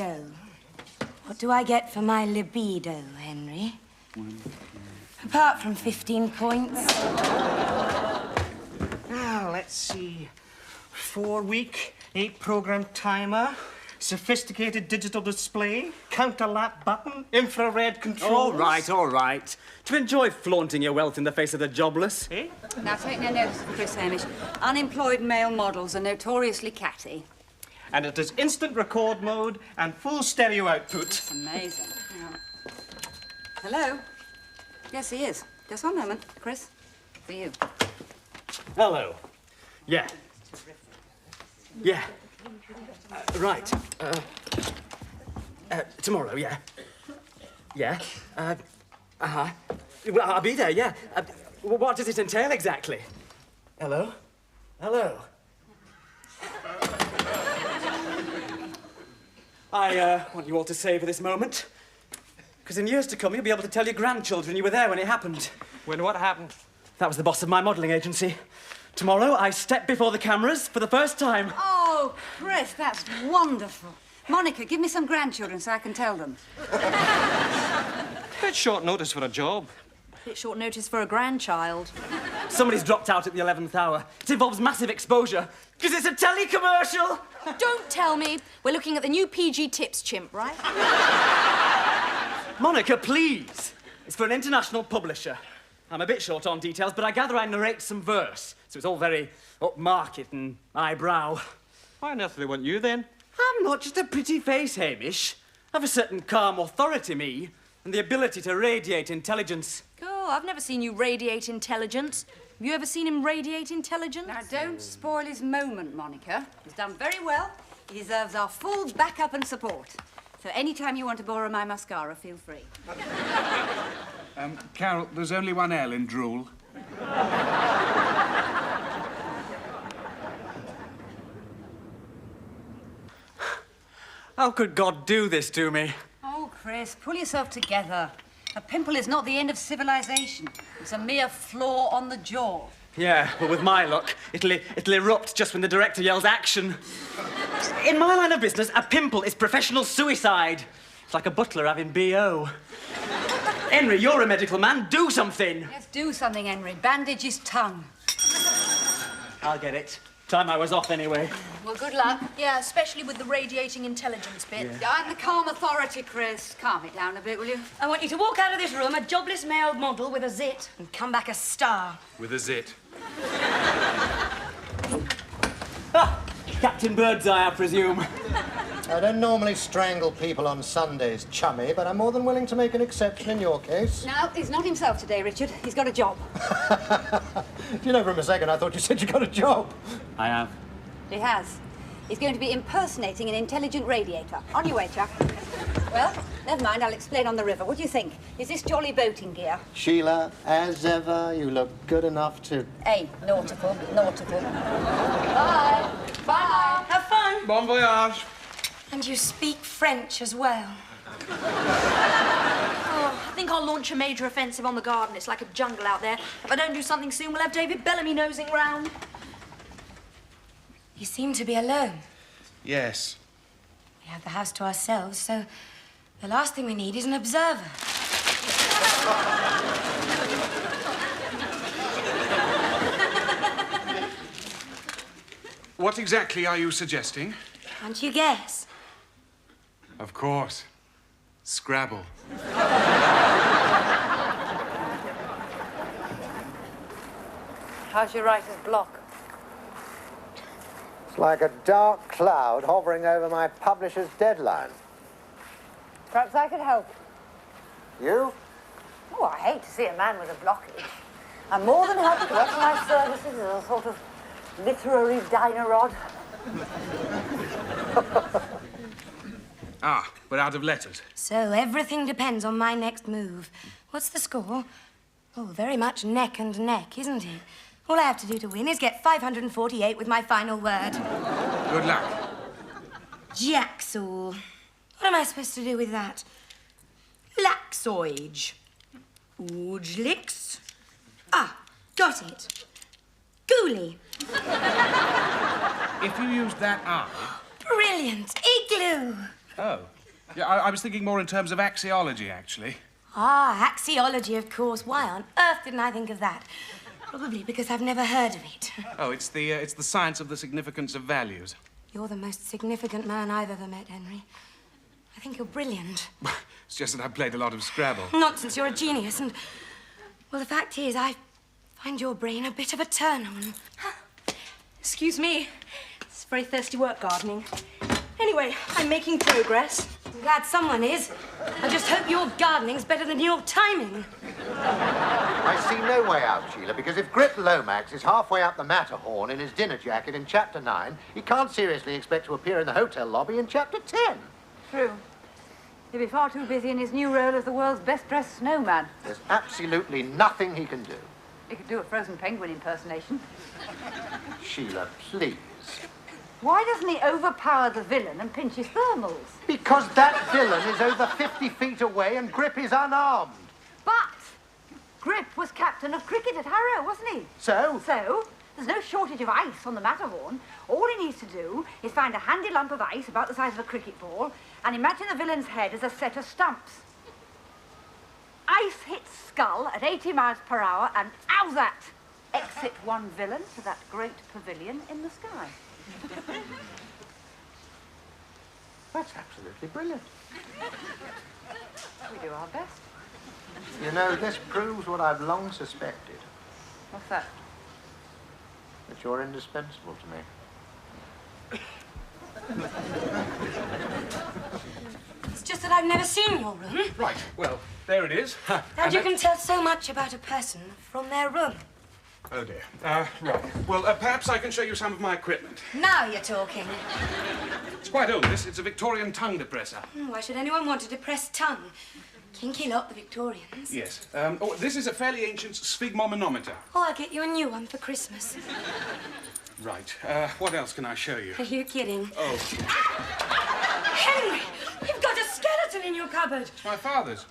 libido. What do I get for my libido, Henry? Apart from 15 points. Now, let's see. 4-week, 8-program timer, sophisticated digital display, counter-lap button, infrared controls. All right. To enjoy flaunting your wealth in the face of the jobless. Eh? Now, take no notice of Chris Hamish. Unemployed male models are notoriously catty. And it has instant record mode and full stereo output. Amazing. Yeah. Hello? Yes, he is. Just one moment, Chris. For you. Hello. Yeah. Yeah. Right. Tomorrow, yeah. Yeah. Uh-huh. Well, I'll be there, yeah. What does it entail exactly? Hello? Hello. I want you all to savour this moment. Because in years to come, you'll be able to tell your grandchildren you were there when it happened. When what happened? That was the boss of my modelling agency. Tomorrow, I step before the cameras for the first time. Oh, Chris, that's wonderful. Monica, give me some grandchildren so I can tell them. Bit short notice for a job. Bit short notice for a grandchild. Somebody's dropped out at the 11th hour. It involves massive exposure. Because it's a telly-commercial! Don't tell me. We're looking at the new PG Tips chimp, right? Monica, please. It's for an international publisher. I'm a bit short on details, but I gather I narrate some verse. So it's all very upmarket and highbrow. Why on earth do they want you, then? I'm not just a pretty face, Hamish. I've a certain calm authority, me, and the ability to radiate intelligence. Oh, I've never seen you radiate intelligence. Have you ever seen him radiate intelligence? Now, don't spoil his moment, Monica. He's done very well. He deserves our full backup and support. So any time you want to borrow my mascara, feel free. Carol, there's only one L in drool. How could God do this to me? Oh, Chris, pull yourself together. A pimple is not the end of civilization. It's a mere flaw on the jaw. Yeah, well, with my luck, it'll erupt just when the director yells action. In my line of business, a pimple is professional suicide. It's like a butler having BO. Henry, you're a medical man. Do something. Yes, do something, Henry. Bandage his tongue. I'll get it. Time I was off anyway. Well, good luck. Yeah, especially with the radiating intelligence bit. Yeah. I'm the calm authority, Chris. Calm it down a bit, will you? I want you to walk out of this room a jobless male model with a zit and come back a star. With a zit. Ah, Captain Birdseye, I presume. I don't normally strangle people on Sundays, chummy, but I'm more than willing to make an exception in your case. No, he's not himself today, Richard. He's got a job. Do you know, for a second, I thought you said you got a job. I have. He has. He's going to be impersonating an intelligent radiator. On your way, Chuck. Well, never mind. I'll explain on the river. What do you think? Is this jolly boating gear? Sheila, as ever, you look good enough to... Hey, nautical, nautical. Bye. Bye. Have fun. Bon voyage. And you speak French as well. Oh, I think I'll launch a major offensive on the garden. It's like a jungle out there. If I don't do something soon, we'll have David Bellamy nosing round. You seem to be alone. Yes. We have the house to ourselves, so the last thing we need is an observer. What exactly are you suggesting? Can't you guess? Of course. Scrabble. How's your writer's block? It's like a dark cloud hovering over my publisher's deadline. Perhaps I could help. You? Oh, I hate to see a man with a blockage. I'm more than happy to offer my services as a sort of literary diner-rod. Ah, we're out of letters. So everything depends on my next move. What's the score? Oh, very much neck and neck, isn't it? All I have to do to win is get 548 with my final word. Good luck. Jacksaw. What am I supposed to do with that? Laxoid. Oodlix. Ah, got it. Ghoulie. If you use that I... Brilliant. Igloo. Oh. Yeah, I was thinking more in terms of axiology, actually. Ah, axiology, of course. Why on earth didn't I think of that? Probably because I've never heard of it. Oh, it's the science of the significance of values. You're the most significant man I've ever met, Henry. I think you're brilliant. It's just that I've played a lot of Scrabble. Nonsense, you're a genius, and... Well, the fact is, I find your brain a bit of a turn-on. Excuse me. It's very thirsty work, gardening. Anyway, I'm making progress. I'm glad someone is. I just hope your gardening's better than your timing. I see no way out, Sheila, because if Grip Lomax is halfway up the Matterhorn in his dinner jacket in Chapter 9, he can't seriously expect to appear in the hotel lobby in Chapter 10. True. He'll be far too busy in his new role as the world's best-dressed snowman. There's absolutely nothing he can do. He could do a frozen penguin impersonation. Sheila, please. Why doesn't he overpower the villain and pinch his thermals? Because that villain is over 50 feet away and Grip is unarmed. But Grip was captain of cricket at Harrow, wasn't he? So? So, there's no shortage of ice on the Matterhorn. All he needs to do is find a handy lump of ice about the size of a cricket ball and imagine the villain's head as a set of stumps. Ice hits skull at 80 miles per hour and how's that? Exit one villain to that great pavilion in the sky. That's absolutely brilliant. We do our best. You know, this proves what I've long suspected, What's that? that you're indispensable to me. It's just that I've never seen your room. Right, well, there it is. And you can tell so much about a person from their room. Oh, dear. Right. Well, perhaps I can show you some of my equipment. Now you're talking. It's quite old, this. It's a Victorian tongue depressor. Why should anyone want a depressed tongue? Kinky lot, the Victorians. Yes. Oh, this is a fairly ancient sphygmomanometer. Oh, I'll get you a new one for Christmas. Right. What else can I show you? Are you kidding? Oh, Henry, you've got a skeleton in your cupboard. it's my father's.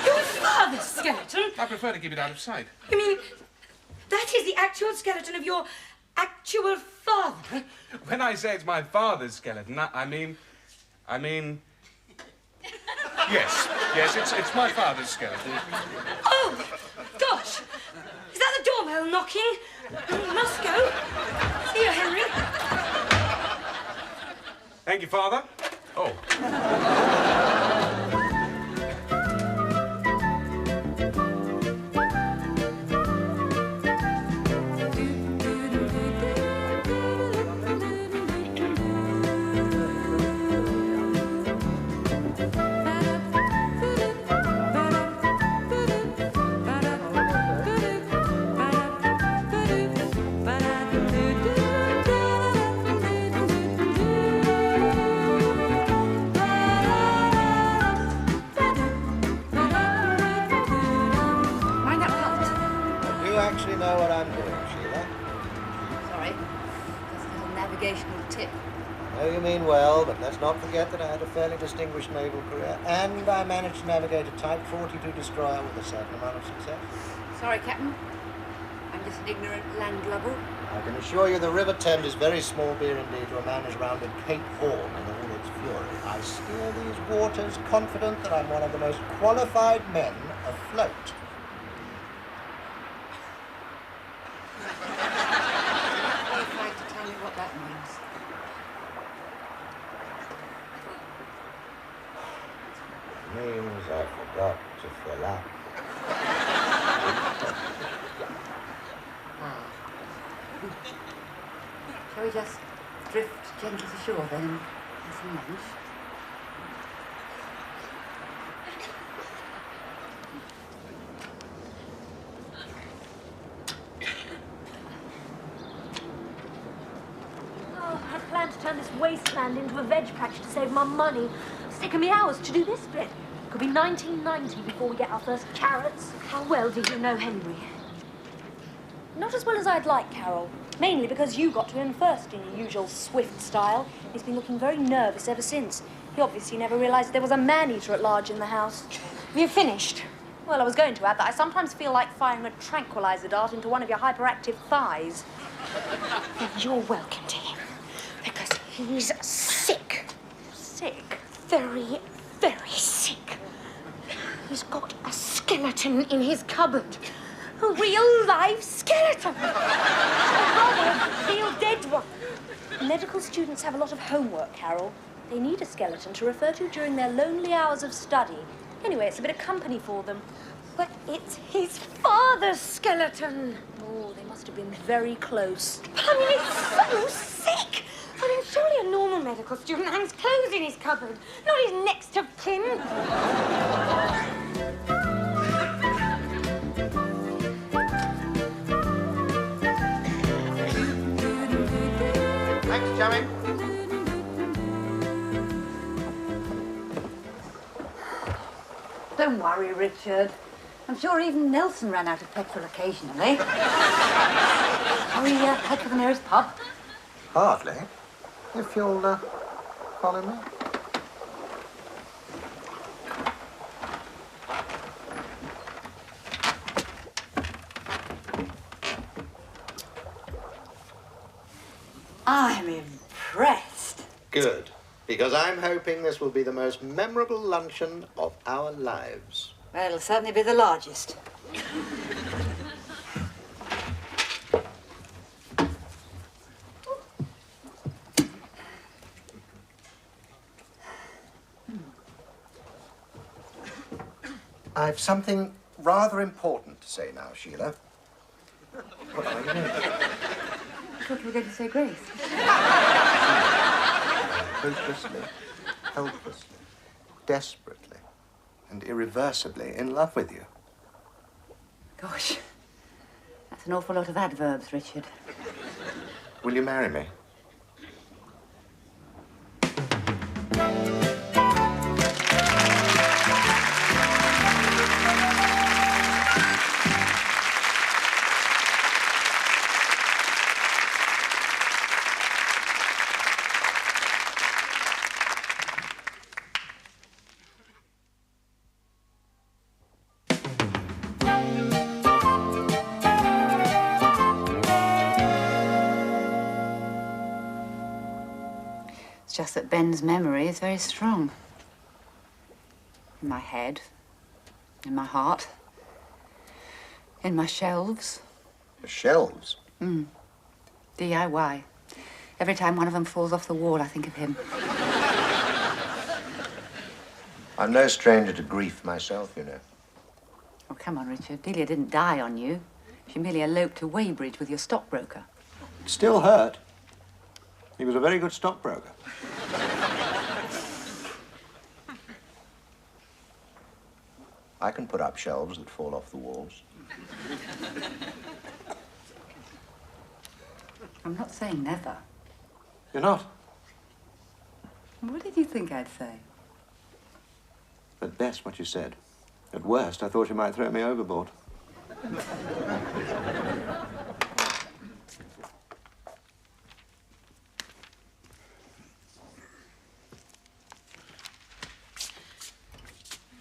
Your father's skeleton? I prefer to keep it out of sight. You mean that is the actual skeleton of your actual father? When I say it's my father's skeleton, I mean... Yes, it's my father's skeleton. Oh, gosh. Is that the doorbell knocking? Must go. See you, Henry. Thank you, Father. Oh. Actually know what I'm doing, Sheila. Sorry. Just a little navigational tip. I know you mean well, but let's not forget that I had a fairly distinguished naval career, and I managed to navigate a Type 42 destroyer with a certain amount of success. Sorry, Captain. I'm just an ignorant landlubber. I can assure you the River Thames is very small beer indeed to a man as rounded Cape Horn in all its fury. I steer these waters confident that I'm one of the most qualified men afloat. Like to tell me what that means. Means I forgot to fill up. Shall we just drift gently to shore then and have some lunch? Oh, I had planned to turn this wasteland into a veg patch to save my money. It's taken me hours to do this bit. Could be 1990 before we get our first carrots. How well do you know Henry? Not as well as I'd like, Carol. Mainly because you got to him first in your usual swift style. He's been looking very nervous ever since. He obviously never realised there was a man-eater at large in the house. Have you finished? Well, I was going to add that I sometimes feel like firing a tranquilizer dart into one of your hyperactive thighs. You're welcome to him, because he's sick. Sick? very, very sick. He's got a skeleton in his cupboard. A real live skeleton. A rather real dead one. Medical students have a lot of homework, Carol. They need a skeleton to refer to during their lonely hours of study. Anyway, it's a bit of company for them. But it's his father's skeleton. Oh, they must have been very close. I mean, it's so sick. I mean, surely a normal medical student hangs clothes in his cupboard, not his next of kin. Thanks, Chummy. Don't worry, Richard. I'm sure even Nelson ran out of petrol occasionally. Shall we head for the nearest pub? Hardly. If you'll follow me. I'm impressed. Good. Because I'm hoping this will be the most memorable luncheon of our lives. Well, it'll certainly be the largest. I've something rather important to say now, Sheila. What are you doing? I thought you were going to say grace. Hopelessly, helplessly, desperately, and irreversibly in love with you. Gosh, that's an awful lot of adverbs, Richard. Will you marry me? It's just that Ben's memory is very strong. In my head, in my heart, in my shelves. The shelves? DIY. Every time one of them falls off the wall, I think of him. I'm no stranger to grief myself, you know. Oh, come on, Richard. Delia didn't die on you. She merely eloped to Weybridge with your stockbroker. It still hurt. He was a very good stockbroker. I can put up shelves that fall off the walls. I'm not saying never. You're not? What did you think I'd say? At best, what you said. At worst, I thought you might throw me overboard.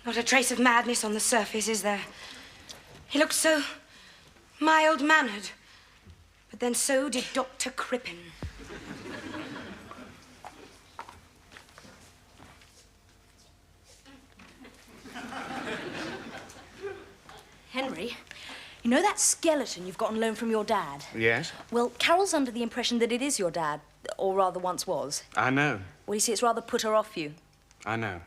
Not a trace of madness on the surface, is there? He looked so mild-mannered. But then so did Dr. Crippen. Henry, you know that skeleton you've got on loan from your dad? Yes? Well, Carol's under the impression that it is your dad, or rather once was. I know. Well, you see, it's rather put her off you. I know.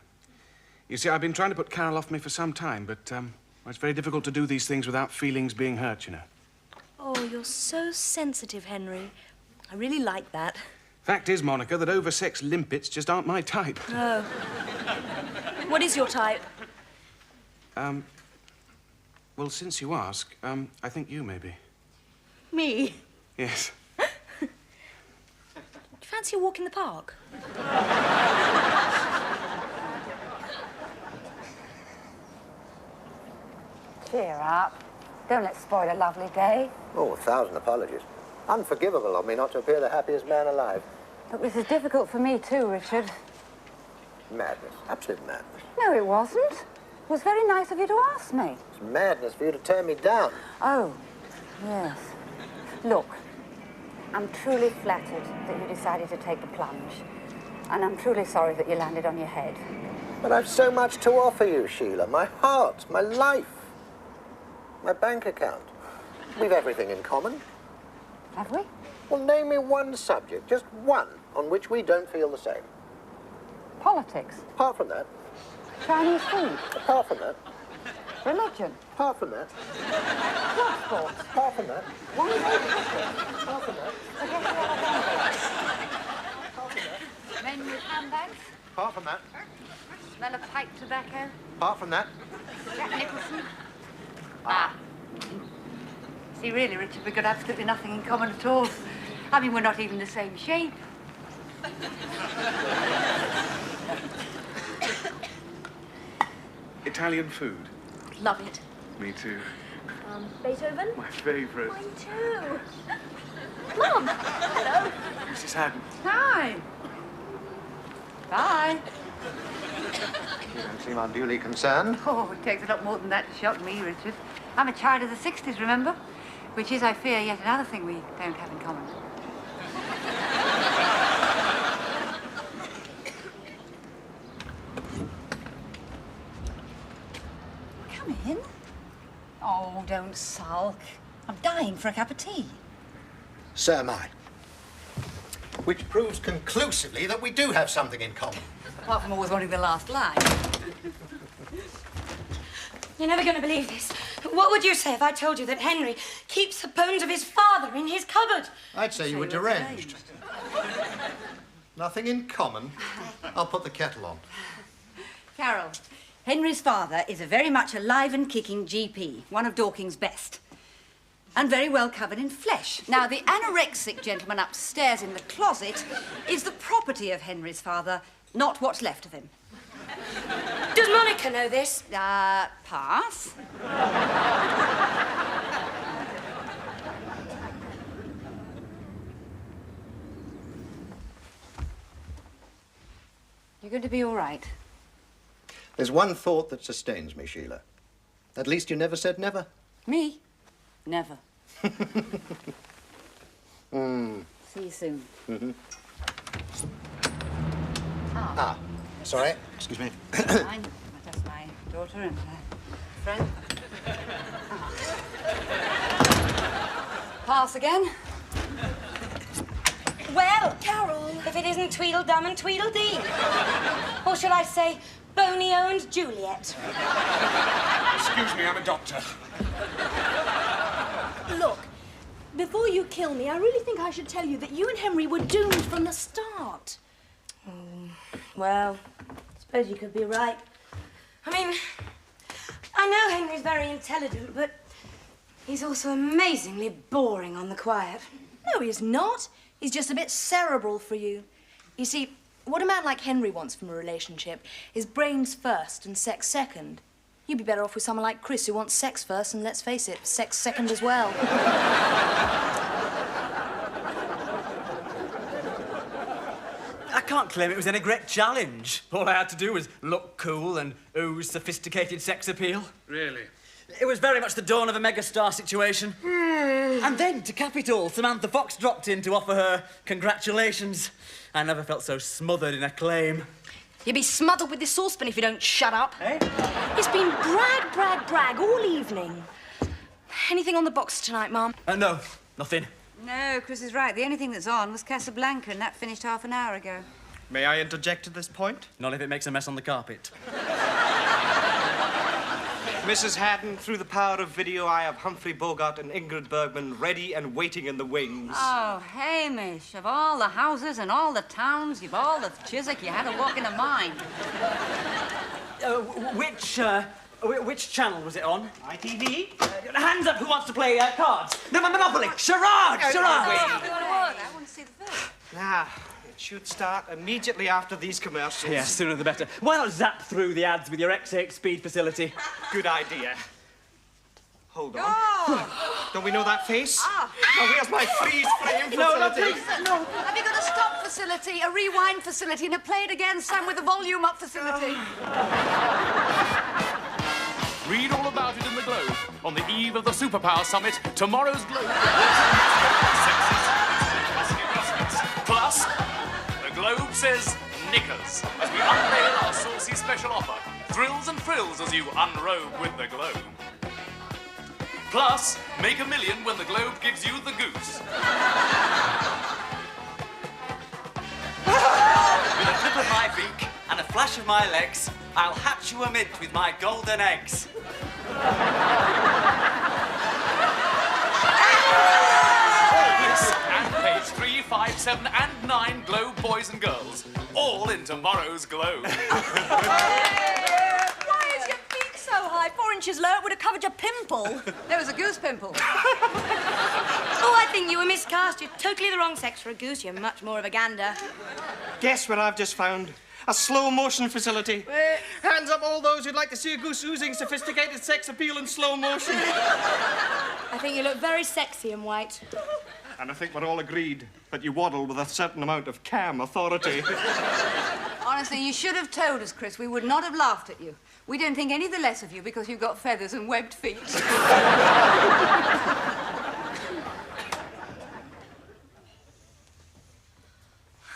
You see, I've been trying to put Carol off me for some time, but well, it's very difficult to do these things without feelings being hurt, you know. Oh, you're so sensitive, Henry. I really like that. Fact is, Monica, that oversexed limpets just aren't my type. Oh. What is your type? Well, since you ask, I think you may be. Me? Yes. Do you fancy a walk in the park? Cheer up. Don't let's spoil a lovely day. Oh, 1,000 apologies. Unforgivable of me not to appear the happiest man alive. Look, this is difficult for me too, Richard. Madness. Absolute madness. No, it wasn't. It was very nice of you to ask me. It's madness for you to turn me down. Oh, yes. Look, I'm truly flattered that you decided to take the plunge. And I'm truly sorry that you landed on your head. But I've so much to offer you, Sheila. My heart, my life, my bank account. We've everything in common. Have we? Well, name me one subject, just one, on which we don't feel the same. Politics. Apart from that, Chinese food. apart from that, Religion. apart from that, Club sports. apart from that, Wine apart from that, Forget the other handbags. Men with handbags. apart from that, Smell of pipe tobacco. apart from that. Jack Nicholson. Ah. See, really, Richard, we've got absolutely nothing in common at all. I mean, we're not even the same shape. Italian food. Love it. Me too. Beethoven? My favourite. Mine too. Mum! Hello. Mrs. Haddon. Hi. Bye. You don't seem unduly concerned. Oh, it takes a lot more than that to shock me, Richard. I'm a child of the 60s, remember? Which is, I fear, yet another thing we don't have in common. Come in. Oh, don't sulk. I'm dying for a cup of tea. So am I. Which proves conclusively that we do have something in common. Apart from always wanting the last line. You're never going to believe this. What would you say if I told you that Henry keeps the bones of his father in his cupboard? I'd say you were deranged. Nothing in common. I'll put the kettle on. Carol, Henry's father is a very much alive and kicking GP, one of Dorking's best. And very well covered in flesh. Now, the anorexic gentleman upstairs in the closet is the property of Henry's father, not what's left of him. Does Monica know this? Pass. You're going to be all right. There's one thought that sustains me, Sheila. At least you never said never. Me? Never. Hmm. See you soon. Mm-hmm. Sorry. Excuse me. Mine. That's my daughter and her friend. Pass again. Well, Carol, if it isn't Tweedledum and Tweedledee. Or should I say, Bonio and Juliet. Excuse me, I'm a doctor. Look, before you kill me, I really think I should tell you that you and Henry were doomed from the start. Well, I suppose you could be right. I mean, I know Henry's very intelligent, but he's also amazingly boring on the quiet. No, he's not. He's just a bit cerebral for you. You see, what a man like Henry wants from a relationship is brains first and sex second. You'd be better off with someone like Chris, who wants sex first and, let's face it, sex second as well. I can't claim it was any great challenge. All I had to do was look cool and ooze sophisticated sex appeal. Really? It was very much the dawn of a megastar situation. And then, to cap it all, Samantha Fox dropped in to offer her congratulations. I never felt so smothered in acclaim. You'll be smothered with this saucepan if you don't shut up. Eh? It's been brag, brag, brag all evening. Anything on the box tonight, Mum? No, nothing. No, Chris is right. The only thing that's on was Casablanca, and that finished half an hour ago. May I interject at this point? Not if it makes a mess on the carpet. Mrs. Haddon, through the power of video, I have Humphrey Bogart and Ingrid Bergman ready and waiting in the wings. Oh, Hamish, of all the houses and all the towns, you've all the Chiswick, you had a walk in the mind. Which channel was it on? ITV? Hands up, who wants to play cards? No, Monopoly! Charade! Charade! I want to see the film. Now, it should start immediately after these commercials. Yeah, sooner the better. Why not zap through the ads with your X8 speed facility? Good idea. Hold on. Oh! Don't we know that face? Ah. Now, where's my freeze frame facility? No. Have you got a stop facility, a rewind facility, and a play it again, Sam, with the volume up facility? Read all about it in the Globe. On the eve of the Superpower Summit, tomorrow's Globe. Plus, the Globe says knickers as we unveil our saucy special offer. Thrills and frills as you unrobe with the Globe. Plus, make $1 million when the Globe gives you the goose. With a flip of my beak and a flash of my legs, I'll hatch you a mint with my golden eggs. All this and page 3, 5, 7 and 9 Globe boys and girls. All in tomorrow's Globe. Why is your beak so high? 4 inches low, it would have covered your pimple. There was a goose pimple. Oh, I think you were miscast. You're totally the wrong sex for a goose. You're much more of a gander. Guess what I've just found? A slow-motion facility. Hands up all those who'd like to see a goose oozing sophisticated sex appeal in slow motion. I think you look very sexy in white. And I think we're all agreed that you waddle with a certain amount of cam authority. Honestly, you should have told us, Chris. We would not have laughed at you. We don't think any the less of you because you've got feathers and webbed feet.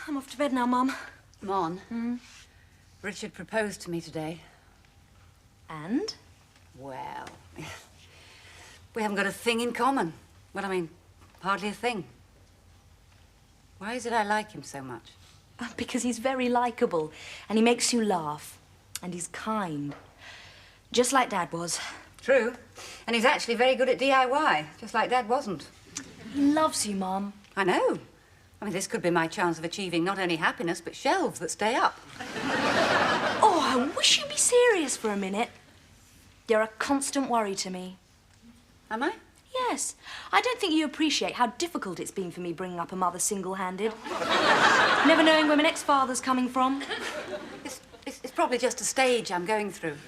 I'm off to bed now, Mum. Mon, Richard proposed to me today. And? Well, we haven't got a thing in common. Well, I mean, hardly a thing. Why is it I like him so much? Because he's very likeable, and he makes you laugh, and he's kind. Just like Dad was. True. And he's actually very good at DIY, just like Dad wasn't. He loves you, Mum. I know. I mean, this could be my chance of achieving not only happiness, but shelves that stay up. Oh, I wish you'd be serious for a minute. You're a constant worry to me. Am I? Yes. I don't think you appreciate how difficult it's been for me bringing up a mother single-handed. Never knowing where my next father's coming from. It's probably just a stage I'm going through.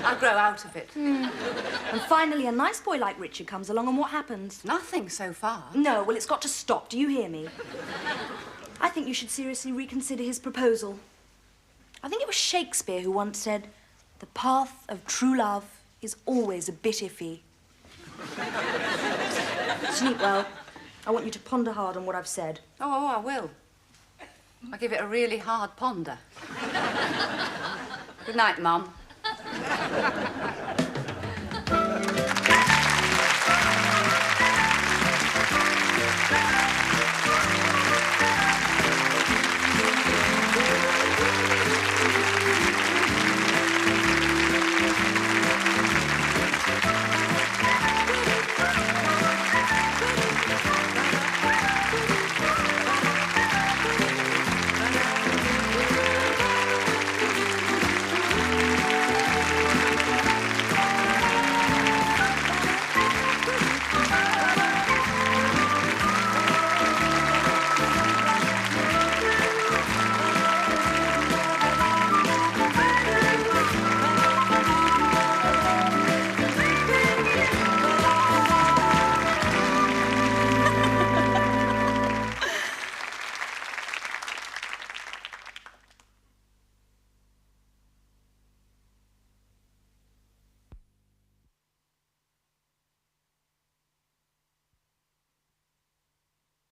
I'll grow out of it. And finally, a nice boy like Richard comes along, and what happens? Nothing so far. No, well, it's got to stop. Do you hear me? I think you should seriously reconsider his proposal. I think it was Shakespeare who once said, "The path of true love is always a bit iffy." Sleep well. I want you to ponder hard on what I've said. Oh, I will. I'll give it a really hard ponder. Good night, Mum.